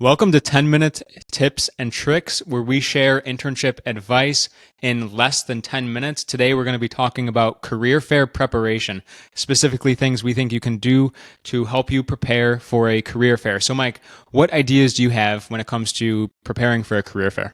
Welcome to 10-minute tips and tricks where we share internship advice in less than 10 minutes. Today we're going to be talking about career fair preparation, specifically things we think you can do to help you prepare for a career fair. So Mike, what ideas do you have when it comes to preparing for a career fair?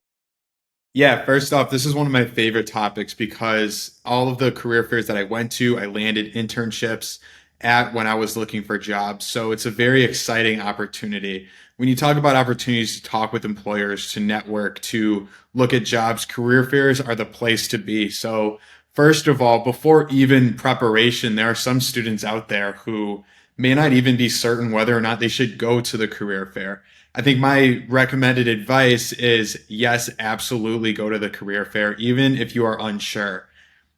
Yeah, first off, this is one of my favorite topics because all of the career fairs that I went to, I landed internships at when I was looking for jobs. So it's a very exciting opportunity. When you talk about opportunities to talk with employers, to network, to look at jobs, career fairs are the place to be. So, first of all, before even preparation, there are some students out there who may not even be certain whether or not they should go to the career fair. I think my recommended advice is yes, absolutely go to the career fair, even if you are unsure.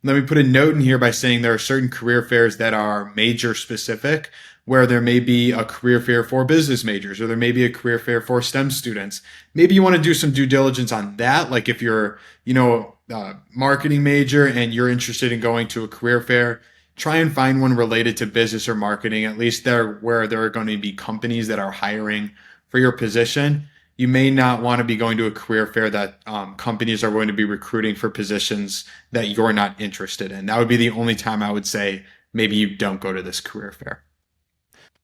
Let me put a note in here by saying there are certain career fairs that are major specific, where there may be a career fair for business majors, or there may be a career fair for STEM students. Maybe you want to do some due diligence on that. Like if you're, a marketing major and you're interested in going to a career fair, try and find one related to business or marketing, at least there where there are going to be companies that are hiring for your position. You may not want to be going to a career fair that companies are going to be recruiting for positions that you're not interested in. That would be the only time I would say maybe you don't go to this career fair.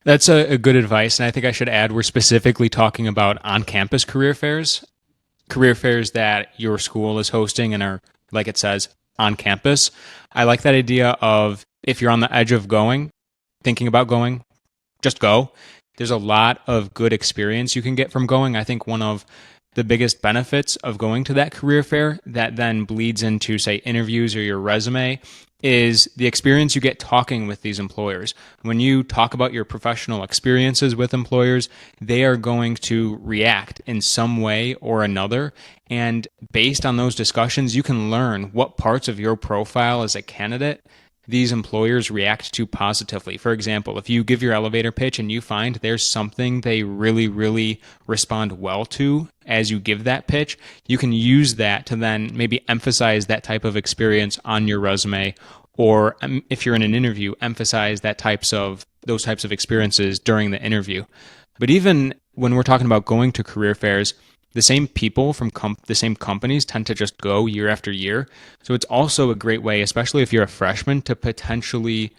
That's a good advice. And I think I should add we're specifically talking about on campus career fairs that your school is hosting and are, like it says, on campus. I like that idea of if you're on the edge of going, thinking about going, just go. There's a lot of good experience you can get from going. I think one of the biggest benefits of going to that career fair that then bleeds into, say, interviews or your resume is the experience you get talking with these employers. When you talk about your professional experiences with employers, they are going to react in some way or another. And based on those discussions, you can learn what parts of your profile as a candidate these employers react to positively. For example, if you give your elevator pitch and you find there's something they really, really respond well to as you give that pitch, you can use that to then maybe emphasize that type of experience on your resume, or if you're in an interview, emphasize those types of experiences during the interview. But even when we're talking about going to career fairs, the same people from the same companies tend to just go year after year. So it's also a great way, especially if you're a freshman, to potentially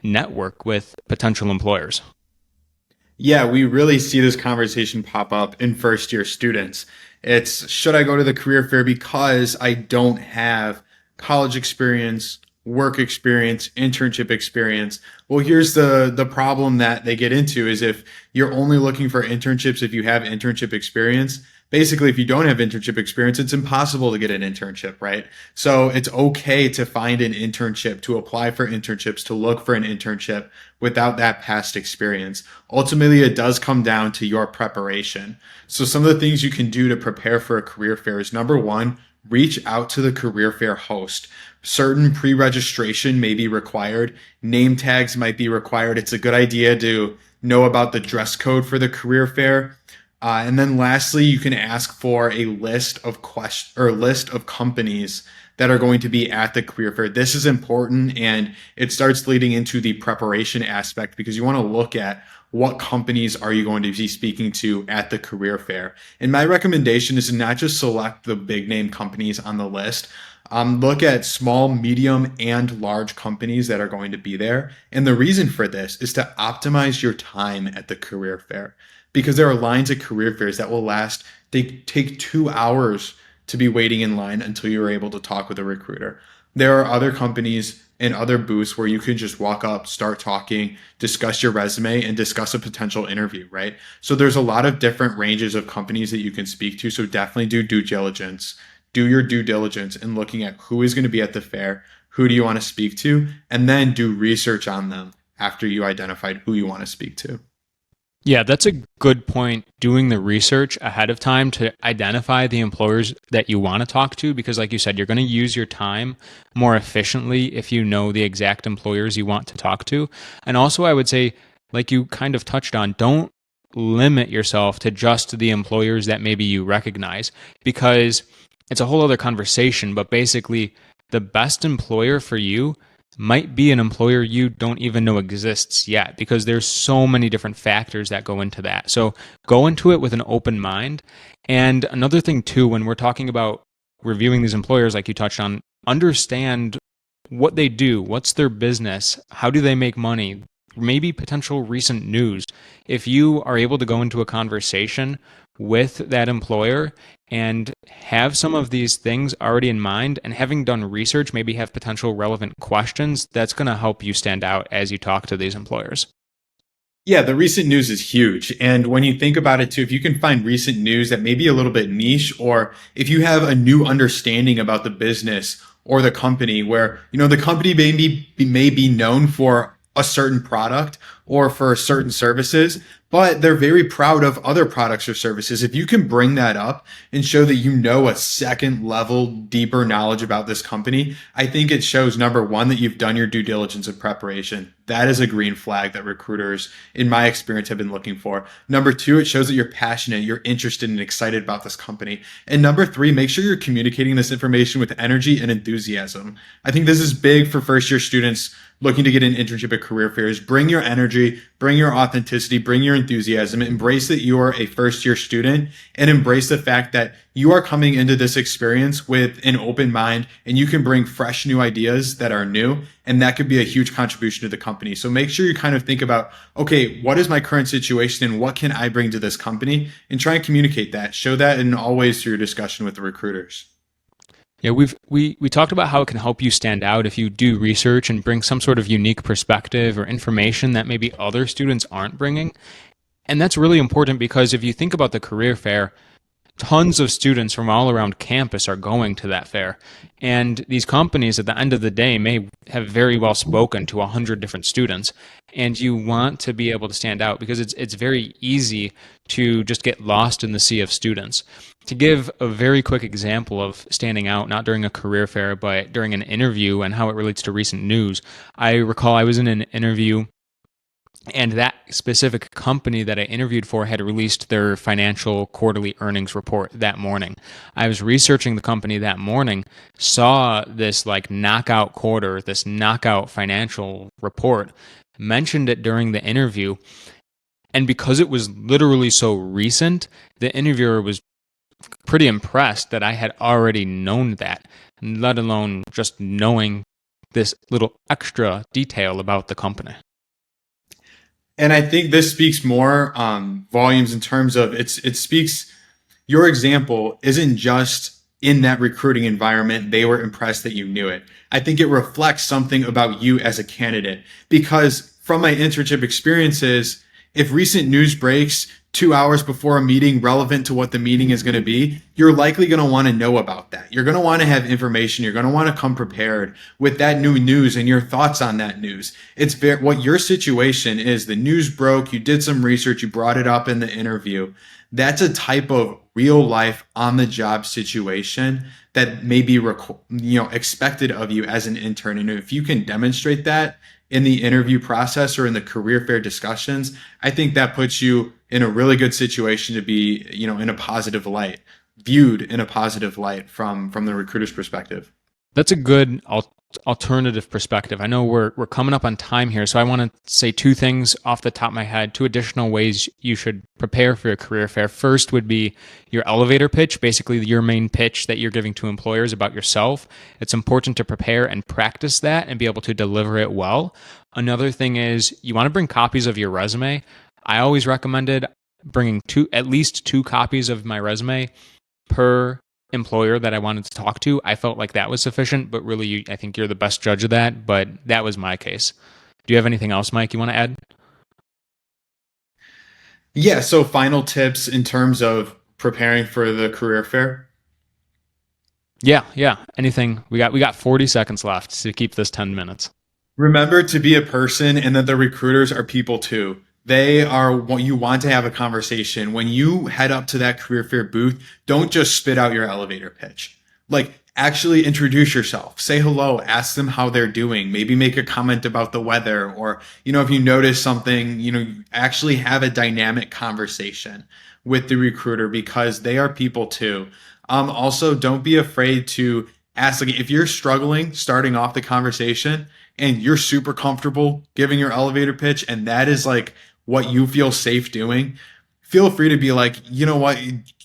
network with potential employers. Yeah, we really see this conversation pop up in first year students. It's should I go to the career fair because I don't have college experience, work experience, internship experience. Well, here's the problem that they get into is if you're only looking for internships if you have internship experience, basically if you don't have internship experience, it's impossible to get an internship, right? So it's okay to find an internship, to apply for internships, to look for an internship without that past experience. Ultimately, it does come down to your preparation. So some of the things you can do to prepare for a career fair is number one, reach out to the career fair host. Certain pre-registration may be required. Name tags might be required. It's a good idea to know about the dress code for the career fair. And then lastly, you can ask for a list of list of companies that are going to be at the career fair. This is important and it starts leading into the preparation aspect because you want to look at what companies are you going to be speaking to at the career fair. And my recommendation is to not just select the big name companies on the list. Look at small, medium, and large companies that are going to be there. And the reason for this is to optimize your time at the career fair because there are lines at career fairs that will last, they take 2 hours to be waiting in line until you're able to talk with a recruiter. There are other companies and other booths where you can just walk up, start talking, discuss your resume, and discuss a potential interview, right? So there's a lot of different ranges of companies that you can speak to. So definitely do due diligence. Do your due diligence in looking at who is going to be at the fair, who do you want to speak to, and then do research on them after you identified who you want to speak to. Yeah, that's a good point. Doing the research ahead of time to identify the employers that you want to talk to, because, like you said, you're going to use your time more efficiently if you know the exact employers you want to talk to. And also, I would say, like you kind of touched on, don't limit yourself to just the employers that maybe you recognize, because it's a whole other conversation. But basically, the best employer for you might be an employer you don't even know exists yet because there's so many different factors that go into that. So go into it with an open mind. And another thing too, when we're talking about reviewing these employers like you touched on, understand what they do, what's their business, how do they make money, maybe potential recent news. If you are able to go into a conversation with that employer and have some of these things already in mind and having done research, maybe have potential relevant questions, that's going to help you stand out as you talk to these employers. Yeah, the recent news is huge. And when you think about it too, if you can find recent news that may be a little bit niche, or if you have a new understanding about the business or the company where, the company may be known for a certain product or for certain services, but they're very proud of other products or services. If you can bring that up and show that you know a second level, deeper knowledge about this company, I think it shows number one, that you've done your due diligence and preparation. That is a green flag that recruiters, in my experience, have been looking for. Number two, it shows that you're passionate, you're interested and excited about this company. And number three, make sure you're communicating this information with energy and enthusiasm. I think this is big for first year students looking to get an internship at career fairs. Bring your energy, bring your authenticity, bring your enthusiasm, embrace that you are a first year student, and embrace the fact that you are coming into this experience with an open mind and you can bring fresh new ideas that are new. And that could be a huge contribution to the company. So make sure you kind of think about, okay, what is my current situation and what can I bring to this company? And try and communicate that. Show that in all ways through your discussion with the recruiters. Yeah, we talked about how it can help you stand out if you do research and bring some sort of unique perspective or information that maybe other students aren't bringing. And that's really important because if you think about the career fair, tons of students from all around campus are going to that fair. And these companies at the end of the day may have very well spoken to 100 different students. And you want to be able to stand out because it's very easy to just get lost in the sea of students. To give a very quick example of standing out, not during a career fair, but during an interview and how it relates to recent news, I recall I was in an interview and that specific company that I interviewed for had released their financial quarterly earnings report that morning. I was researching the company that morning, saw this like knockout quarter, this knockout financial report, mentioned it during the interview. And because it was literally so recent, the interviewer was pretty impressed that I had already known that, let alone just knowing this little extra detail about the company. And I think this speaks more volumes in terms of it speaks, your example isn't just in that recruiting environment, they were impressed that you knew it. I think it reflects something about you as a candidate because from my internship experiences, if recent news breaks 2 hours before a meeting relevant to what the meeting is going to be, you're likely going to want to know about that. You're going to want to have information. You're going to want to come prepared with that new news and your thoughts on that news. It's very, what your situation is. The news broke. You did some research. You brought it up in the interview. That's a type of real life on the job situation that may be expected of you as an intern. And if you can demonstrate that in the interview process or in the career fair discussions, I think that puts you in a really good situation to be, in a positive light, viewed in a positive light from the recruiter's perspective. That's a good alternative perspective. I know we're coming up on time here, so I want to say two things off the top of my head, two additional ways you should prepare for a career fair. First would be your elevator pitch, basically your main pitch that you're giving to employers about yourself. It's important to prepare and practice that and be able to deliver it well. Another thing is you want to bring copies of your resume. I always recommended bringing at least two copies of my resume per employer that I wanted to talk to. I felt like that was sufficient, but really, I think you're the best judge of that. But that was my case. Do you have anything else, Mike, you want to add? Yeah. So final tips in terms of preparing for the career fair. Yeah. Anything? We got 40 seconds left to keep this 10 minutes. Remember to be a person and that the recruiters are people too. They are what you want to have a conversation. When you head up to that career fair booth, don't just spit out your elevator pitch. Like actually introduce yourself, say hello, ask them how they're doing, maybe make a comment about the weather or, if you notice something, actually have a dynamic conversation with the recruiter because they are people too. Also, don't be afraid to ask, like, if you're struggling starting off the conversation and you're super comfortable giving your elevator pitch and that is like what you feel safe doing, feel free to be like, you know what?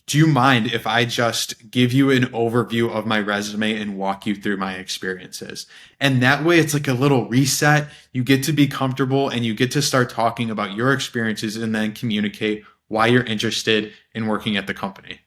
Do you mind if I just give you an overview of my resume and walk you through my experiences? And that way it's like a little reset. You get to be comfortable and you get to start talking about your experiences and then communicate why you're interested in working at the company.